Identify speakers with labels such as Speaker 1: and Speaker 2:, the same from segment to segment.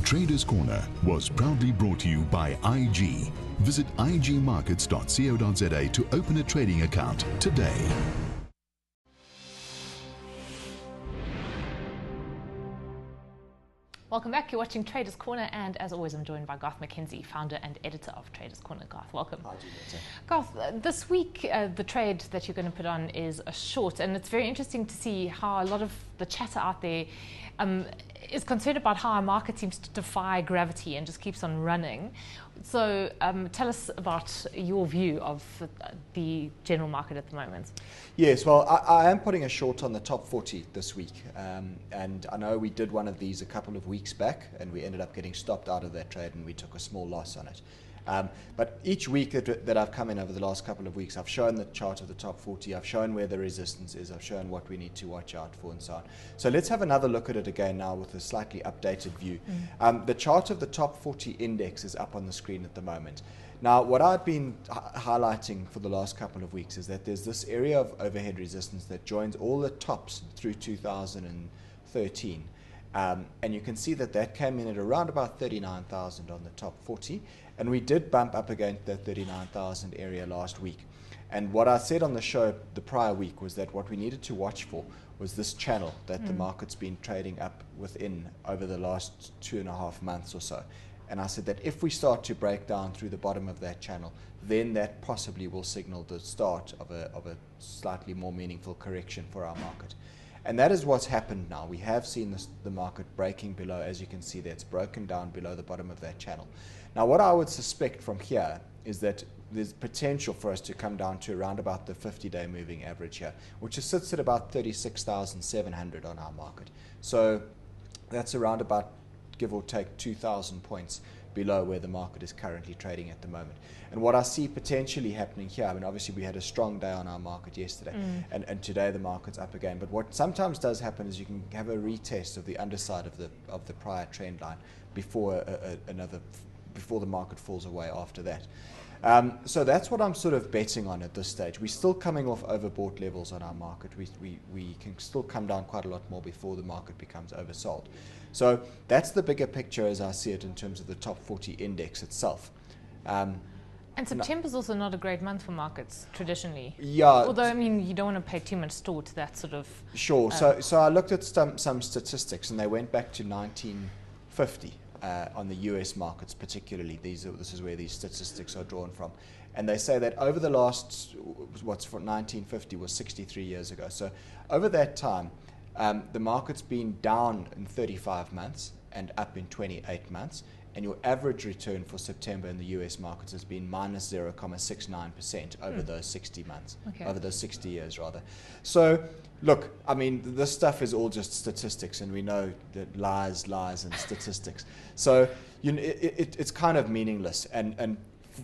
Speaker 1: Traders Corner was proudly brought to you by IG. Visit igmarkets.co.za to open a trading account today.
Speaker 2: Welcome back. You're watching Traders Corner, and as always, I'm joined by Garth McKenzie, founder and editor of Traders Corner. Garth, welcome.
Speaker 3: Hi, Julieta.
Speaker 2: Garth, this week the trade that you're going to put on is a short, and it's very interesting to see how a lot of the chatter out there is concerned about how our market seems to defy gravity and just keeps on running. So tell us about your view of the general market at the moment.
Speaker 3: Yes, well, I am putting a short on the top 40 this week, and I know we did one of these a couple of weeks back, and we ended up getting stopped out of that trade, and we took a small loss on it. But each week that I've come in over the last couple of weeks, I've shown the chart of the top 40, I've shown where the resistance is, I've shown what we need to watch out for and so on. So let's have another look at it again now with a slightly updated view. The chart of the top 40 index is up on the screen at the moment. Now, what I've been highlighting for the last couple of weeks is that there's this area of overhead resistance that joins all the tops through 2013. And you can see that that came in at around about 39,000 on the top 40. And we did bump up against that 39,000 area last week. And what I said on the show the prior week was that what we needed to watch for was this channel that the market's been trading up within over the last 2.5 months or so. And I said that if we start to break down through the bottom of that channel, then that possibly will signal the start of a slightly more meaningful correction for our market. And that is what's happened now. We have seen the market breaking below. As you can see there, it's broken down below the bottom of that channel. Now, what I would suspect from here is that there's potential for us to come down to around about the 50-day moving average here, which sits at about 36,700 on our market. So that's around about, give or take, 2,000 points below where the market is currently trading at the moment. And what I see potentially happening here, I mean, obviously we had a strong day on our market yesterday, and today the market's up again. But what sometimes does happen is you can have a retest of the underside of the prior trend line before before the market falls away after that. So that's what I'm sort of betting on at this stage. We're still coming off overbought levels on our market. We can still come down quite a lot more before the market becomes oversold. So that's the bigger picture as I see it in terms of the top 40 index itself.
Speaker 2: And September's also not a great month for markets traditionally.
Speaker 3: Yeah.
Speaker 2: Although, I mean, you don't want to pay too much thought to that sort of...
Speaker 3: Sure. So I looked at some statistics, and they went back to 1950 on the US markets particularly. This is where these statistics are drawn from. And they say that over the last, what's for 1950 was 63 years ago. So over that time, the market's been down in 35 months and up in 28 months. And your average return for September in the US markets has been minus 0.69% over those 60 months, over those 60 years rather. So, look, I mean, this stuff is all just statistics, and we know that lies, and statistics. So, you know, it's kind of meaningless. And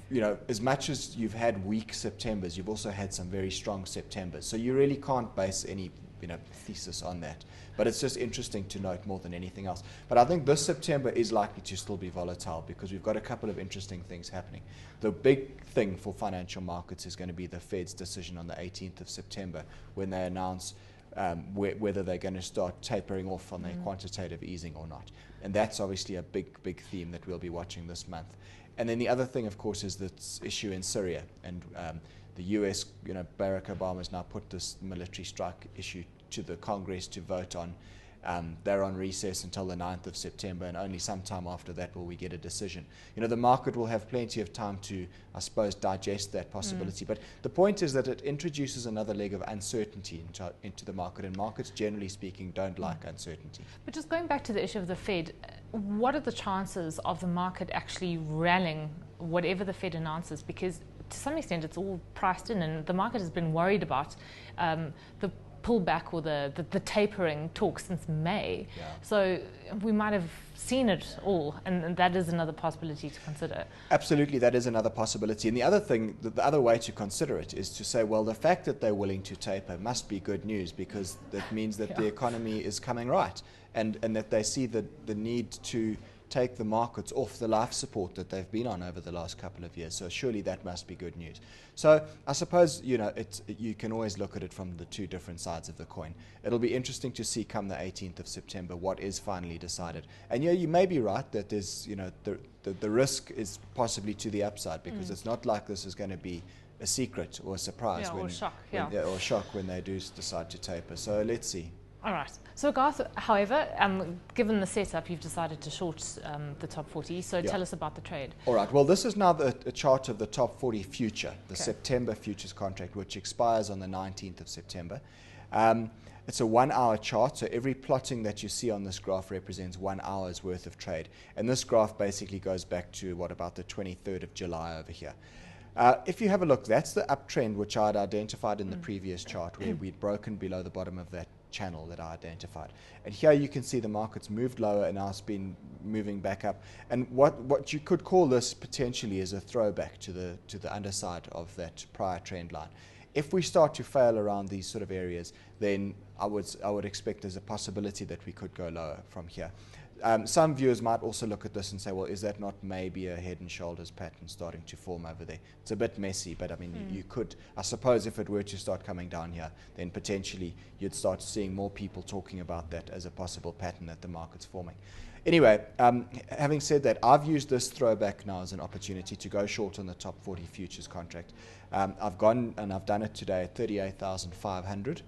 Speaker 3: you know, as much as you've had weak Septembers, you've also had some very strong Septembers. So you really can't base any thesis on that. But it's just interesting to note more than anything else. But I think this September is likely to still be volatile because we've got a couple of interesting things happening. The big thing for financial markets is going to be the Fed's decision on the 18th of September when they announce whether they're going to start tapering off on their quantitative easing or not. And that's obviously a big theme that we'll be watching this month. And then the other thing, of course, is this issue in Syria. And the US, Barack Obama's now put this military strike issue to the Congress to vote on. They're on recess until the 9th of September, and only sometime after that will we get a decision. The market will have plenty of time to, I suppose, digest that possibility. But the point is that it introduces another leg of uncertainty into the market, and markets, generally speaking, don't like uncertainty.
Speaker 2: But just going back to the issue of the Fed, what are the chances of the market actually rallying whatever the Fed announces? Because to some extent it's all priced in, and the market has been worried about the pullback or the tapering talk since May.
Speaker 3: Yeah.
Speaker 2: So we might have seen it all, and that is another possibility to consider.
Speaker 3: Absolutely, that is another possibility. And the other thing, the other way to consider it is to say, well, the fact that they're willing to taper must be good news, because that means that the economy is coming right, and that they see the need to take the markets off the life support that they've been on over the last couple of years. So surely that must be good news. So I suppose, you know, you can always look at it from the two different sides of the coin. It'll be interesting to see come the 18th of September what is finally decided. And yeah, you may be right that there's, you know, the risk is possibly to the upside, because it's not like this is going to be a secret or a surprise,
Speaker 2: or shock,
Speaker 3: or shock when they do decide to taper. So let's see.
Speaker 2: All right. So Garth, however, given the setup, you've decided to short the top 40. So tell us about the trade.
Speaker 3: All right. Well, this is now a chart of the top 40 future, the September futures contract, which expires on the 19th of September. It's a 1 hour chart, so every plotting that you see on this graph represents 1 hour's worth of trade. And this graph basically goes back to, about the 23rd of July over here. If you have a look, that's the uptrend which I had identified in the previous chart, where we'd broken below the bottom of that channel that I identified. And here you can see the market's moved lower and now it's been moving back up. And what you could call this potentially is a throwback to the underside of that prior trend line. If we start to fail around these sort of areas, then I would expect there's a possibility that we could go lower from here. Some viewers might also look at this and say, well, is that not maybe a head and shoulders pattern starting to form over there? It's a bit messy, but I mean, you could, I suppose if it were to start coming down here, then potentially you'd start seeing more people talking about that as a possible pattern that the market's forming. Anyway, having said that, I've used this throwback now as an opportunity to go short on the top 40 futures contract. I've gone and I've done it today at 38,500.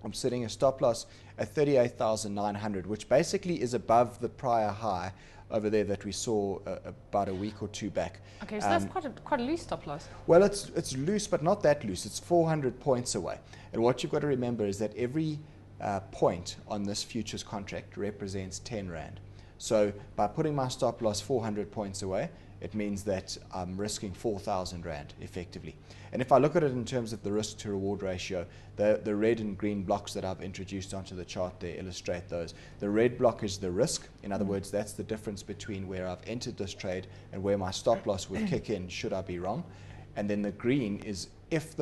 Speaker 3: I'm setting a stop loss at 38,900, which basically is above the prior high over there that we saw about a week or two back.
Speaker 2: Okay, so that's quite a loose stop loss.
Speaker 3: Well, it's loose, but not that loose. It's 400 points away. And what you've got to remember is that every point on this futures contract represents 10 Rand. So by putting my stop loss 400 points away, it means that I'm risking 4,000 Rand effectively. And if I look at it in terms of the risk to reward ratio, the red and green blocks that I've introduced onto the chart there illustrate those. The red block is the risk. In other words, that's the difference between where I've entered this trade and where my stop loss would kick in should I be wrong. And then the green is if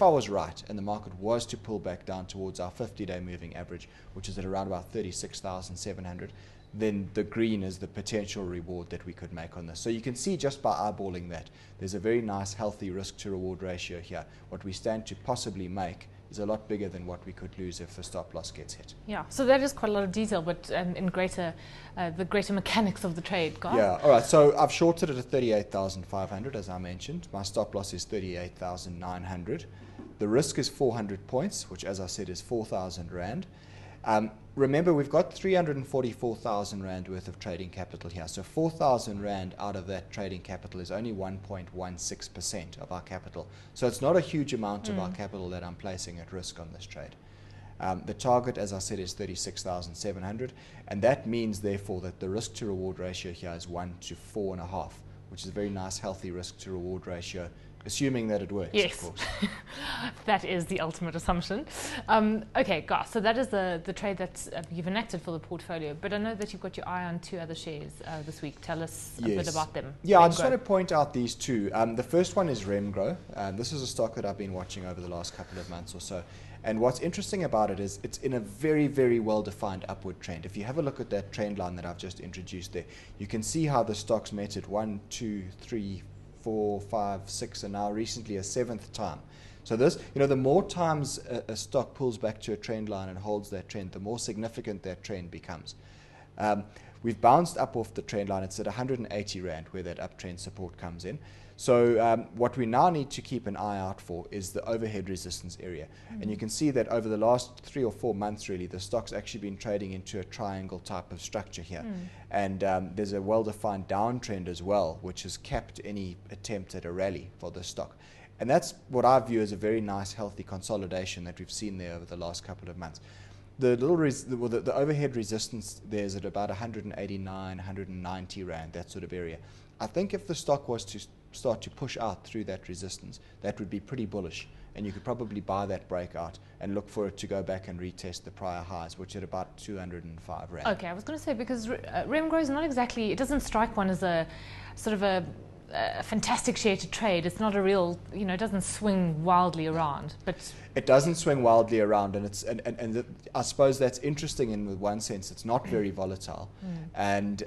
Speaker 3: I was right and the market was to pull back down towards our 50-day moving average, which is at around about 36,700, then the green is the potential reward that we could make on this. So you can see just by eyeballing that, there's a very nice healthy risk to reward ratio here. What we stand to possibly make is a lot bigger than what we could lose if the stop loss gets hit.
Speaker 2: Yeah, so that is quite a lot of detail, but in the greater mechanics of the trade, Garth.
Speaker 3: Yeah, all right, so I've shorted it at 38,500 as I mentioned. My stop loss is 38,900. The risk is 400 points, which as I said is 4,000 Rand. Remember, we've got 344,000 Rand worth of trading capital here. So 4,000 Rand out of that trading capital is only 1.16% of our capital. So it's not a huge amount of our capital that I'm placing at risk on this trade. The target, as I said, is 36,700. And that means, therefore, that the risk to reward ratio here is 1 to 4.5, which is a very nice, healthy risk to reward ratio. Assuming that it works,
Speaker 2: yes.
Speaker 3: Of course.
Speaker 2: That is the ultimate assumption. Okay, Garth, so that is the trade that you've enacted for the portfolio, but I know that you've got your eye on two other shares this week. Tell us a bit about them.
Speaker 3: Yeah, I just want to point out these two. The first one is Remgro. This is a stock that I've been watching over the last couple of months or so. And what's interesting about it is it's in a very, very well-defined upward trend. If you have a look at that trend line that I've just introduced there, you can see how the stock's met it 1, 2, 3, 4, 5, 6, and now recently a 7th time. So this, the more times a stock pulls back to a trend line and holds that trend, the more significant that trend becomes. We've bounced up off the trend line. It's at 180 Rand where that uptrend support comes in. So what we now need to keep an eye out for is the overhead resistance area. And you can see that over the last 3 or 4 months, really, the stock's actually been trading into a triangle type of structure here. And there's a well-defined downtrend as well, which has capped any attempt at a rally for the stock. And that's what I view as a very nice, healthy consolidation that we've seen there over the last couple of months. The overhead resistance there is at about 189, 190 Rand, that sort of area. I think if the stock was to start to push out through that resistance, that would be pretty bullish, and you could probably buy that breakout and look for it to go back and retest the prior highs, which are about 205 Rand.
Speaker 2: Okay, I was going to say, because Remgro is not exactly, it doesn't strike one as a sort of a a fantastic share to trade. It's not a real, it doesn't swing wildly around. But
Speaker 3: it doesn't swing wildly around, and I suppose that's interesting in one sense. It's not very volatile, and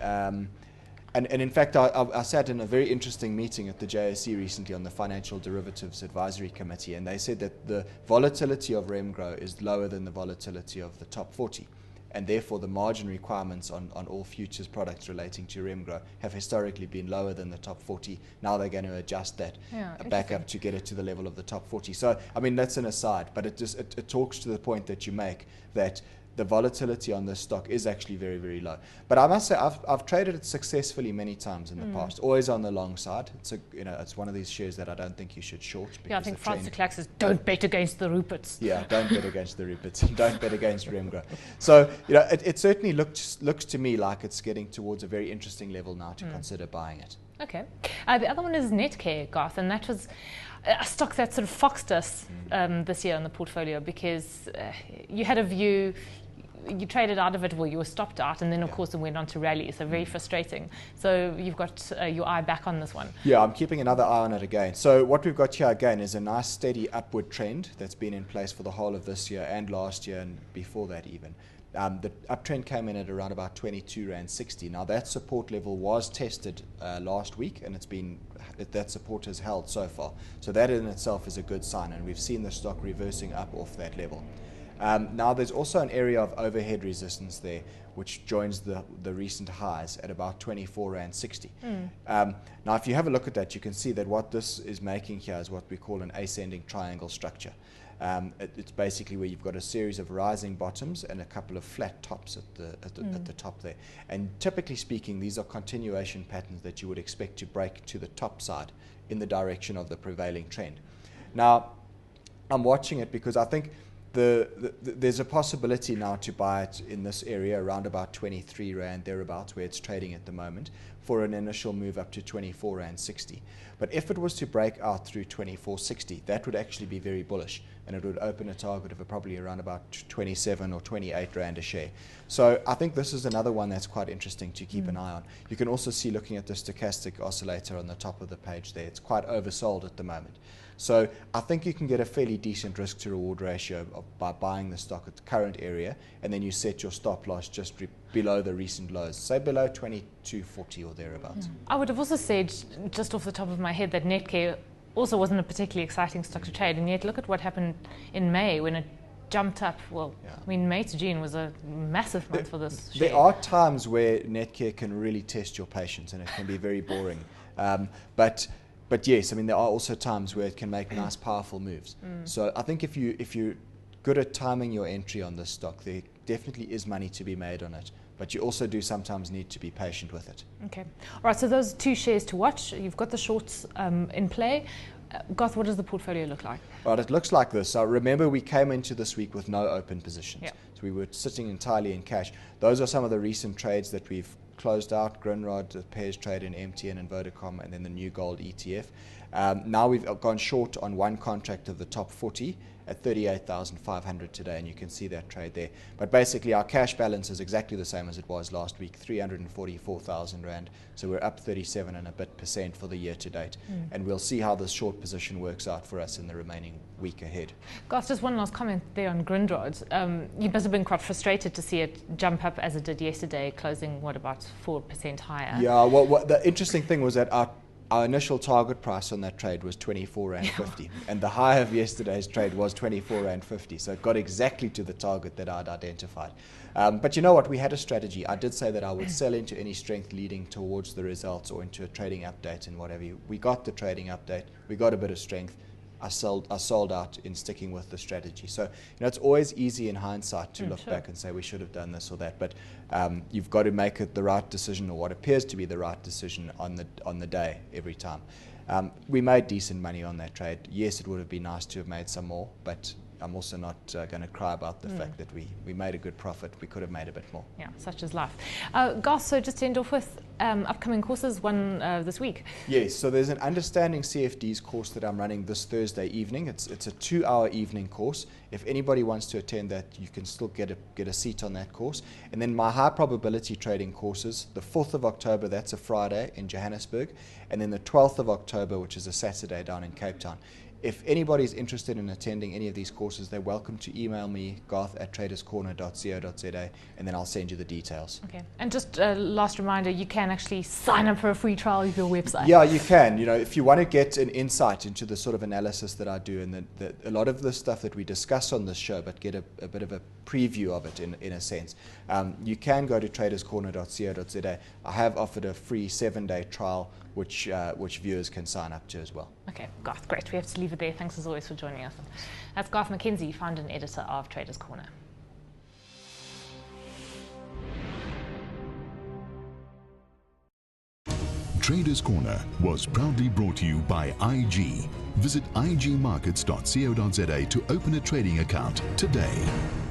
Speaker 3: in fact, I sat in a very interesting meeting at the JSE recently on the Financial Derivatives Advisory Committee, and they said that the volatility of Remgro is lower than the volatility of the top 40. And therefore, the margin requirements on all futures products relating to Remgro have historically been lower than the top 40. Now they're going to adjust that back up to get it to the level of the top 40. So, I mean, that's an aside, but it talks to the point that you make, that the volatility on this stock is actually very, very low. But I must say, I've traded it successfully many times in the past, always on the long side. It's one of these shares that I don't think you should short.
Speaker 2: Yeah, I think Frans de Klerk says, don't bet against the Ruperts.
Speaker 3: Yeah, don't bet against the Ruperts, and don't bet against Remgro. So, it certainly looks to me like it's getting towards a very interesting level now to consider buying it.
Speaker 2: Okay. The other one is Netcare, Garth, and that was a stock that sort of foxed us this year on the portfolio, because you had a view. You traded out of it, well, you were stopped out, and then of course it went on to rally, so very frustrating. So you've got your eye back on this one. Yeah,
Speaker 3: I'm keeping another eye on it again. So what we've got here again is a nice steady upward trend that's been in place for the whole of this year and last year and before that even. The uptrend came in at around about 22 Rand 60. Now that support level was tested last week, and that support has held so far. So that in itself is a good sign, and we've seen the stock reversing up off that level. Now there's also an area of overhead resistance there, which joins the recent highs at about 24 Rand 60. Now if you have a look at that, you can see that what this is making here is what we call an ascending triangle structure. It's basically where you've got a series of rising bottoms and a couple of flat tops at the top there. And typically speaking, these are continuation patterns that you would expect to break to the top side in the direction of the prevailing trend. Now I'm watching it because I think there's a possibility now to buy it in this area around about 23 Rand thereabouts, where it's trading at the moment, for an initial move up to 24 Rand 60. But if it was to break out through 24.60, that would actually be very bullish, and it would open a target of probably around about 27 or 28 Rand a share. So I think this is another one that's quite interesting to keep an eye on. You can also see, looking at the stochastic oscillator on the top of the page there, it's quite oversold at the moment. So I think you can get a fairly decent risk to reward ratio by buying the stock at the current area, and then you set your stop loss just below the recent lows, say below 22.40 or thereabouts.
Speaker 2: I would have also said, just off the top of my head, that Netcare also wasn't a particularly exciting stock to trade, and yet look at what happened in May when it jumped up. Well, I mean, May to June was a massive month for this share.
Speaker 3: There are times where Netcare can really test your patience, and it can be very boring. But yes, I mean, there are also times where it can make nice, powerful moves. So I think if you're good at timing your entry on this stock, there definitely is money to be made on it. But you also do sometimes need to be patient with it.
Speaker 2: Okay. All right, so those two shares to watch. You've got the shorts in play. Garth, what does the portfolio look like?
Speaker 3: Right, it looks like this. So remember, we came into this week with no open positions. So we were sitting entirely in cash. Those are some of the recent trades that we've closed out: Grindrod, the pairs trade in MTN and Vodacom, and then the new gold ETF. Now we've gone short on one contract of the top 40 at 38,500 today, and you can see that trade there. But basically our cash balance is exactly the same as it was last week, 344,000 Rand. So we're up 37% and a bit for the year to date. And we'll see how this short position works out for us in the remaining week ahead.
Speaker 2: Garth, just one last comment there on Grindrod. You must have been quite frustrated to see it jump up as it did yesterday, closing, what, about 4% higher?
Speaker 3: Yeah, well, the interesting thing was that our initial target price on that trade was 24 Rand 50, and the high of yesterday's trade was 24 Rand 50, so it got exactly to the target that I'd identified. But you know what, we had a strategy. I did say that I would sell into any strength leading towards the results or into a trading update and whatever. We got the trading update, we got a bit of strength. I sold out in sticking with the strategy. So it's always easy in hindsight to look back and say we should have done this or that, but you've got to make it the right decision, or what appears to be the right decision, on the day every time. We made decent money on that trade. Yes, it would have been nice to have made some more, but I'm also not going to cry about the fact that we made a good profit. We could have made a bit more.
Speaker 2: Yeah, such is life. Garth, so just to end off with, upcoming courses, one this week.
Speaker 3: Yes, so there's an Understanding CFDs course that I'm running this Thursday evening. It's a 2-hour evening course. If anybody wants to attend that, you can still get a seat on that course. And then my high probability trading courses, the 4th of October, that's a Friday in Johannesburg, and then the 12th of October, which is a Saturday down in Cape Town. If anybody's interested in attending any of these courses, they're welcome to email me, garth@traderscorner.co.za, and then I'll send you the details.
Speaker 2: Okay. And just a last reminder, you can actually sign up for a free trial of your website.
Speaker 3: Yeah, you can. You know, if you want to get an insight into the sort of analysis that I do, and a lot of the stuff that we discuss on this show, but get a bit of a preview of it in a sense, you can go to traderscorner.co.za. I have offered a free 7-day trial, which viewers can sign up to as well.
Speaker 2: Okay, Garth, great. We have to leave it there. Thanks as always for joining us. That's Garth McKenzie, founder and editor of Traders Corner.
Speaker 1: Traders Corner was proudly brought to you by IG. Visit igmarkets.co.za to open a trading account today.